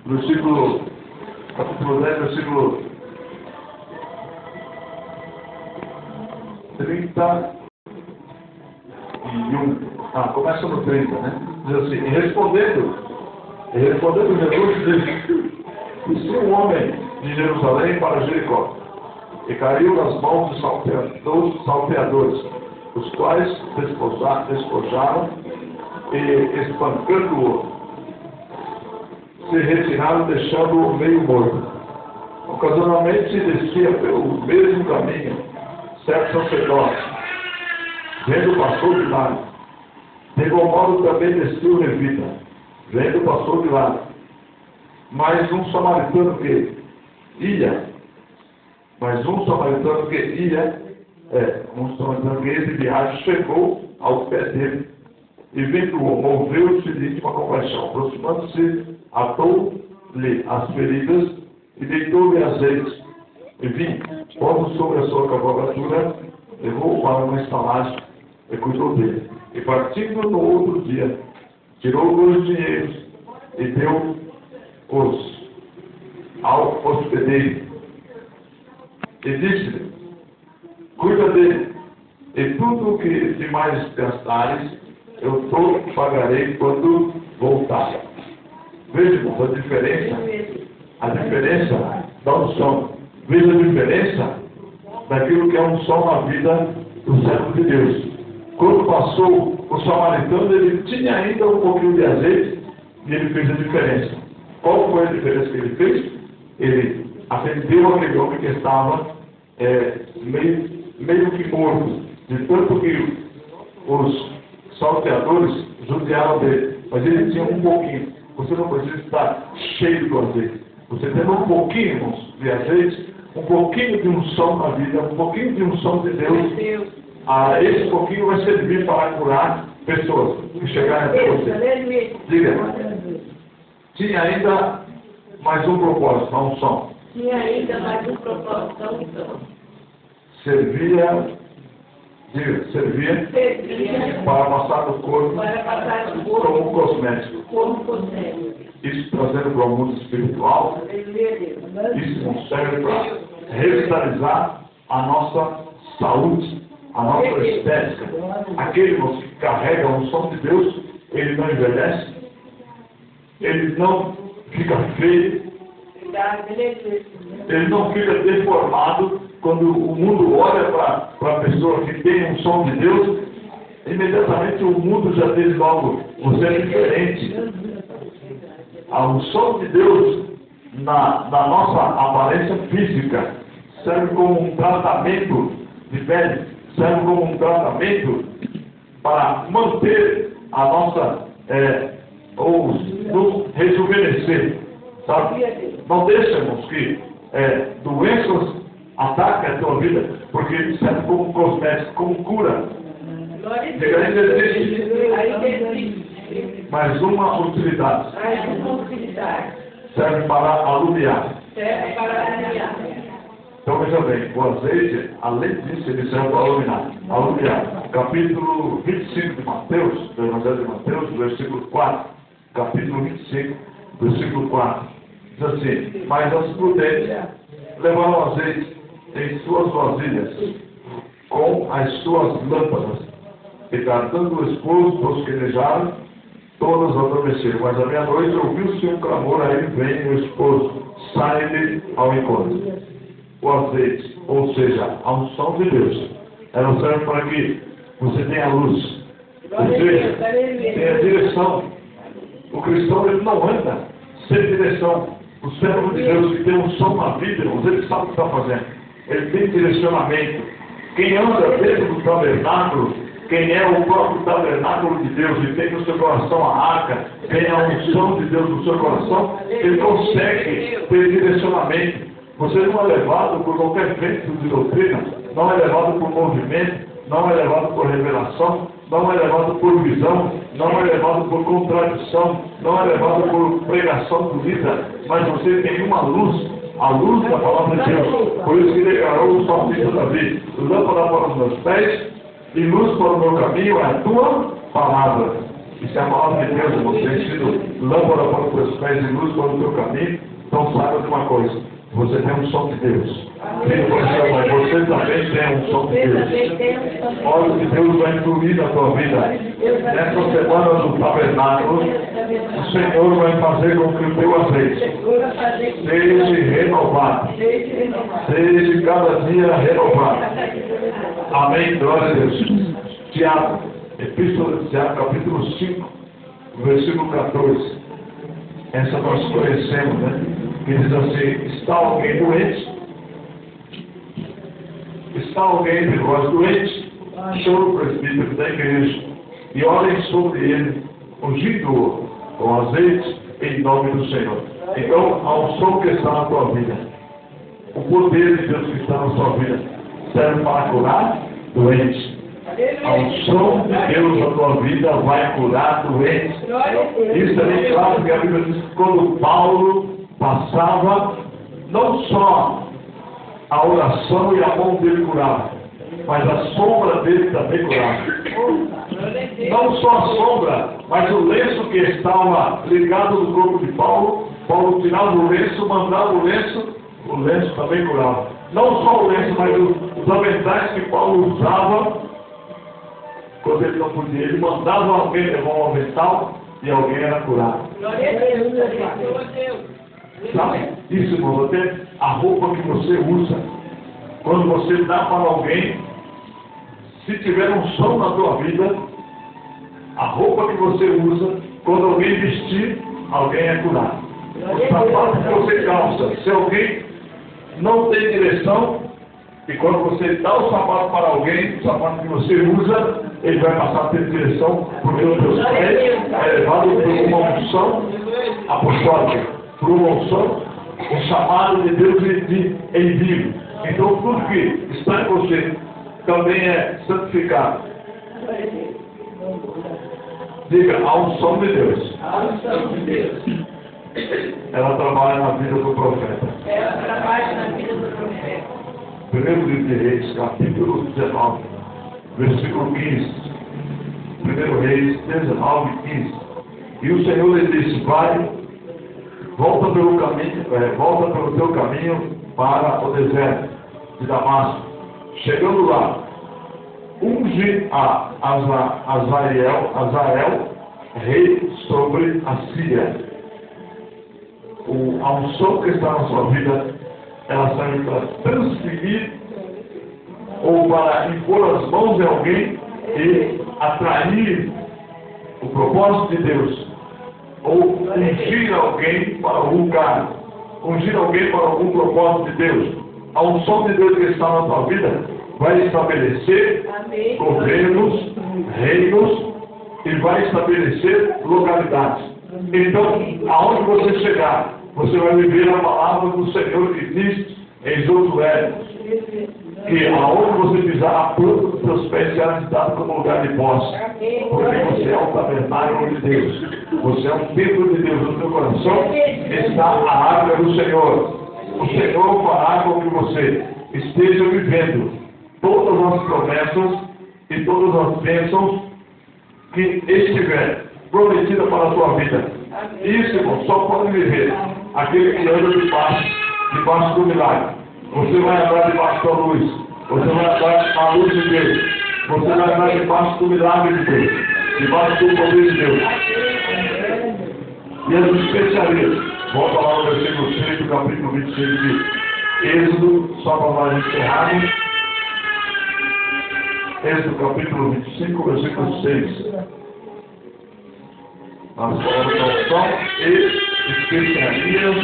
Versículo, capítulo 10, versículo 31. Começa no 30, né? Diz assim: e respondendo Jesus disse: desceu um homem de Jerusalém para Jericó, e caiu nas mãos dos salteadores, os quais despojaram e, espancando-o, se retiraram, deixando-o meio morto. Ocasionalmente descia pelo mesmo caminho certo sacerdote, vendo passou de lado. De igual modo também descia o levita, vendo passou de lado. Mas um samaritano que ia de viagem, chegou ao pé dele, e vendo-o, moveu-se de íntima compaixão. Aproximando-se, atou-lhe as feridas e deitou-lhe azeite. E pondo sobre a sua cavalgadura, levou-o para uma estalagem e cuidou dele. E partindo no outro dia, tirou os dinheiros e deu-os ao hospedeiro. E disse-lhe: cuida dele, e tudo o que de mais gastares, eu pagarei quando voltar. Vejam a diferença da unção. Veja a diferença daquilo que é unção na vida do servo de Deus. Quando passou o samaritano, ele tinha ainda um pouquinho de azeite e ele fez a diferença. Qual foi a diferença que ele fez? Ele atendeu aquele homem que estava meio que morto, de tanto que os salteadores judiaram dele. Mas ele tinha um pouquinho. Você não precisa estar cheio do azeite. Você tendo um pouquinho de azeite, um pouquinho de unção na vida, um pouquinho de unção de Deus, esse pouquinho vai servir para curar pessoas que chegarem até você. Diga. Tinha ainda mais um propósito, a unção. Tinha ainda mais um propósito, a unção. Servia para passar no corpo como cosmético. Isso trazendo para o mundo espiritual. Isso não serve para revitalizar a nossa saúde, a nossa estética. Aquele que carrega a unção de Deus, ele não envelhece, ele não fica feio, ele não fica deformado. Quando o mundo olha para a pessoa que tem um som de Deus, imediatamente o mundo já diz logo: você é diferente. A unção de Deus na nossa aparência física serve como um tratamento de pele, serve como um tratamento para manter a nossa, ou nos rejuvenescer, sabe? Não deixemos que doenças ataquem a tua vida, porque ele serve como cosmético, como cura. Ainda existe mais uma utilidade. Serve para alumiar. Então veja bem, o azeite, além disso, ele serve para alumiar. Capítulo 25 de Mateus, do Evangelho de Mateus, versículo 4. Capítulo 25, versículo 4. Diz assim: mas as prudentes levaram azeite em suas vasilhas, com as suas lâmpadas, e tardando o esposo, bosquejaram, todas adormeceram. Mas à meia-noite ouviu-se um clamor: aí vem o esposo, sai-lhe ao encontro. O azeite, ou seja, a unção de Deus, ela serve para que você tenha luz, ou seja, tenha direção. O cristão, ele não anda sem direção. O servo de Deus que tem unção na vida, ele sabe o que está fazendo. Ele tem direcionamento. Quem anda dentro do tabernáculo, quem é o próprio tabernáculo de Deus e tem no seu coração a arca, tem a unção de Deus no seu coração, ele consegue ter direcionamento. Você não é levado por qualquer vento de doutrina, não é levado por movimento, não é levado por revelação, não é levado por visão, não é levado por contradição, não é levado por pregação bonita, mas você tem uma luz, a luz da palavra de Deus. Por isso que declarou o salmista Davi: lâmpada para os meus pés e luz para o meu caminho é a tua palavra. E se a palavra de Deus, irmão, tem sido lâmpada para os teus pés e luz para o teu caminho, então saiba de uma coisa: você tem um som de Deus. Filho, você também tem um som de Deus. Olha que Deus vai incluir na tua vida. Nessa semana do tabernáculo, o Senhor vai fazer com que o teu azeite seja renovado. Seja cada dia renovado. Amém, glória a Deus. Tiago, Epístola de Tiago, capítulo 5, versículo 14. Essa nós conhecemos, né? Que diz assim: está alguém doente? Está alguém entre vós doente? Chame o presbítero da igreja e orem sobre ele, ungindo-o com azeite em nome do Senhor. Então, há um som que está na tua vida. O poder de Deus que está na sua vida serve para curar doentes. Ao som de Deus na tua vida vai curar doentes. Isso é bem claro que a Bíblia diz que quando Paulo passava, não só a oração e a mão dele curava, mas a sombra dele também curava. Não só a sombra, mas o lenço que estava ligado no corpo de Paulo, Paulo tirava o lenço, mandava o lenço também curava. Não só o lenço, mas os aventais que Paulo usava, quando ele não podia, ele mandava alguém levar um avental e alguém era curado. Sabe? Isso, irmão, até a roupa que você usa, quando você dá para alguém, se tiver um som na tua vida, a roupa que você usa, quando alguém vestir, alguém é curado. O sapato que você calça, se alguém não tem direção, e quando você dá o sapato para alguém, o sapato que você usa, ele vai passar a ter direção, porque os teus pés é levado por uma unção apostólica, por uma unção, um chamado de Deus de envio. Então tudo que está em você também é santificado. Diga, há um som de Deus. Ela trabalha na vida do profeta. Primeiro livro de Reis, capítulo 19, versículo 15. Primeiro Reis 19, 15. E o Senhor lhe disse: vai, volta pelo teu caminho para o deserto de Damasco. Chegando lá, unge a Azael, rei sobre a Síria. A unção que está na sua vida, ela serve para transferir ou para impor as mãos de alguém e atrair o propósito de Deus, ou ungir alguém para algum lugar, ungir alguém para algum propósito de Deus. A unção de Deus que está na tua vida vai estabelecer governos, reinos e vai estabelecer localidades. Então, aonde você chegar, você vai viver a palavra do Senhor que diz em Josué que aonde você pisar, a planta dos seus pés será dado como lugar de posse, porque você é o tabernáculo de Deus, você é um templo de Deus. No teu coração está a árvore do Senhor. O Senhor fará com que você esteja vivendo todas as promessas e todas as bênçãos que estiver prometida para a tua vida. Isso, irmão, só pode viver aquele que anda debaixo do milagre. Você vai andar debaixo da luz. Você vai andar na luz de Deus. Você vai andar debaixo do milagre de Deus. Debaixo do poder de Deus. E as especiarias. Volta lá no versículo 6 do capítulo 26 de Êxodo, só para nós encerrarmos. Êxodo capítulo 25, versículo 6. Nós falamos da unção e especiarias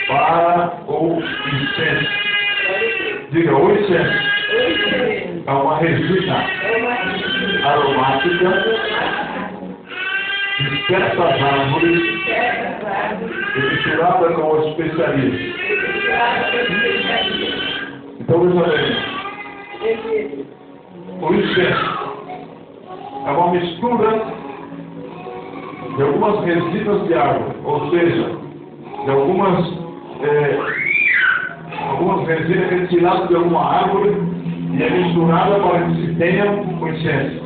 para o incenso. Diga, o incenso é uma resina aromática, desperta as árvores e misturada com as especiarias. Então, veja bem, o incenso é uma mistura de algumas resinas de água, ou seja, de algumas resinas retiradas de alguma árvore e é misturada para que se tenha o incenso.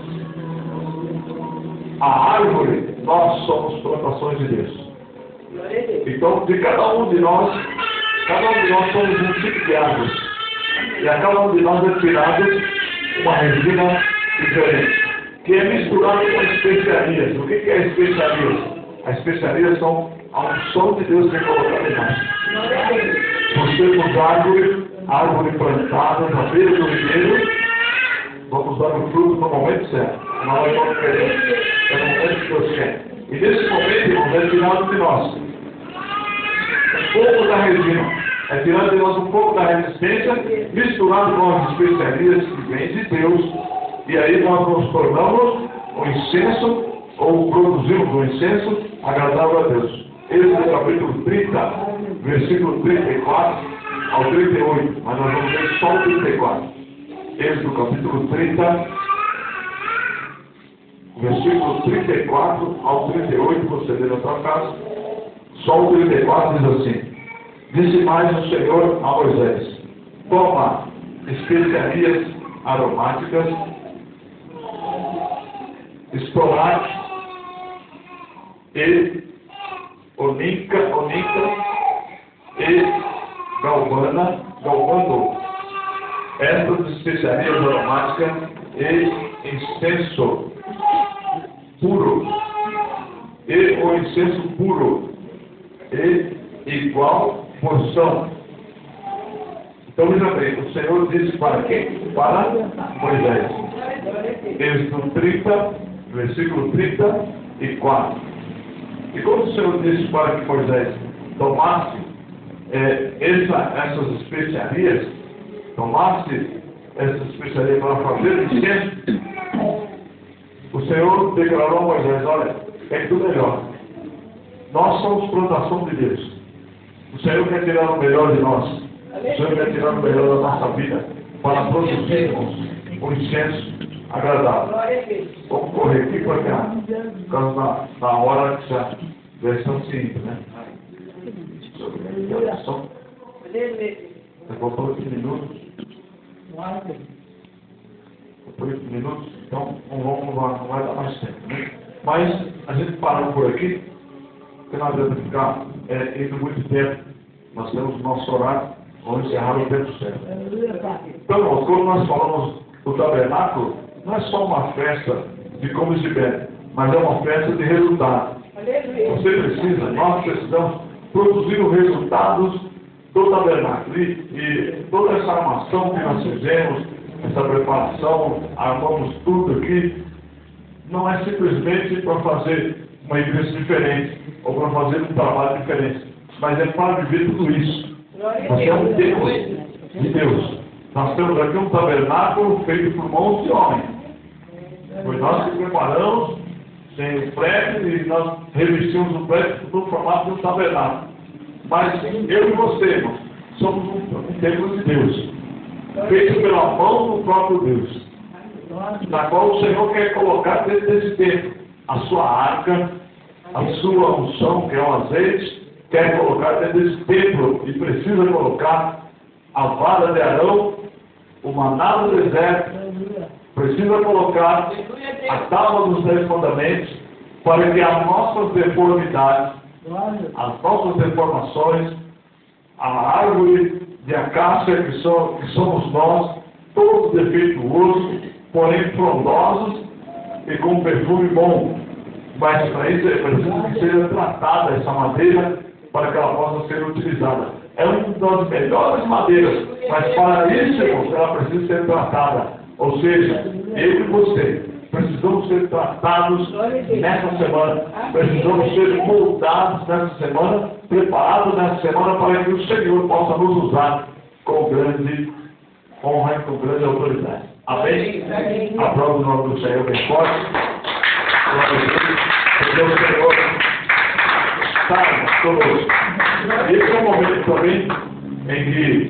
A árvore nós somos plantações de Deus. Glória a Deus. Então, de cada um de nós somos um tipo de árvore. E a cada um de nós é tirado uma resina diferente, que é misturada com especiarias. O que é especiarias? As especiarias são a unção de Deus que é colocada em nós. Glória a Deus. Por sermos árvore plantada na beira do ribeiro, vamos dar o fruto no momento certo. Não é no diferente. É no momento que Deus quer. E nesse momento, irmãos, é tirado de nós um pouco da resina. É tirado de nós um pouco da resistência, misturado com as especiarias que vêm de Deus. E aí nós nos tornamos um incenso, ou produzimos um incenso agradável a Deus. Êxodo capítulo 30, versículo 34 ao 38. Mas nós vamos ler só o 34. Êxodo capítulo 30, versículo 34 ao 38. Você lê na sua casa. Só o 34 diz assim: disse mais o Senhor a Moisés: toma especiarias aromáticas, estoraque e onica e galbano, estas especiarias aromáticas e incenso puro, e o incenso puro, e igual porção. Então, veja bem, o Senhor disse para quem? Para Moisés. Êxodo 30, versículo 34. E quando o Senhor disse para que Moisés tomasse essas especiarias, para fazer incenso, o Senhor declarou a Moisés: olha, é tudo melhor. Nós somos plantação de Deus. O Senhor quer tirar o melhor de nós. O Senhor quer tirar o melhor da nossa vida para produzirmos um incenso agradável. Glória a Deus. Vamos correr aqui para cá, por causa da hora que já estão se indo, né? Faltou 8 minutos. Faltou 8 minutos, então não vai dar mais tempo, né? Mas a gente parou por aqui, porque não adianta ficar indo muito tempo. Nós temos o nosso horário, vamos encerrar o tempo certo. Então, quando nós falamos do tabernáculo, não é só uma festa de comes e bebes, mas é uma festa de resultado. Nós precisamos produzir os resultados do tabernáculo. E toda essa armação que nós fizemos, essa preparação, armamos tudo aqui, não é simplesmente para fazer uma igreja diferente, ou para fazer um trabalho diferente, mas é para viver tudo isso. Nós temos Deus de Deus. Nós temos aqui um tabernáculo feito por mãos de homem. Foi nós que preparamos, sem o prédio, e nós revestimos o prédio no formato de um tabernáculo. Mas eu e você, irmãos, somos um templo de Deus, feito pela mão do próprio Deus, na qual o Senhor quer colocar dentro desse templo a sua arca, a sua unção, que é o azeite, quer colocar dentro desse templo e precisa colocar a vara de Arão, o maná do deserto, precisa colocar a tábua dos 10 mandamentos, para que as nossas deformidades, as nossas deformações, a árvore de acácia que somos nós, todos defeituosos, porém frondosos e com um perfume bom. Mas para isso é preciso que seja tratada essa madeira para que ela possa ser utilizada. É uma das melhores madeiras, mas para isso, irmãos, ela precisa ser tratada. Ou seja, eu e você precisamos ser tratados nessa semana, precisamos ser moldados nessa semana, preparados nessa semana para que o Senhor possa nos usar com grande honra e com grande autoridade. Amém? Aprova o nome do Senhor bem forte. Porque o Senhor está conosco. Esse é o momento também em que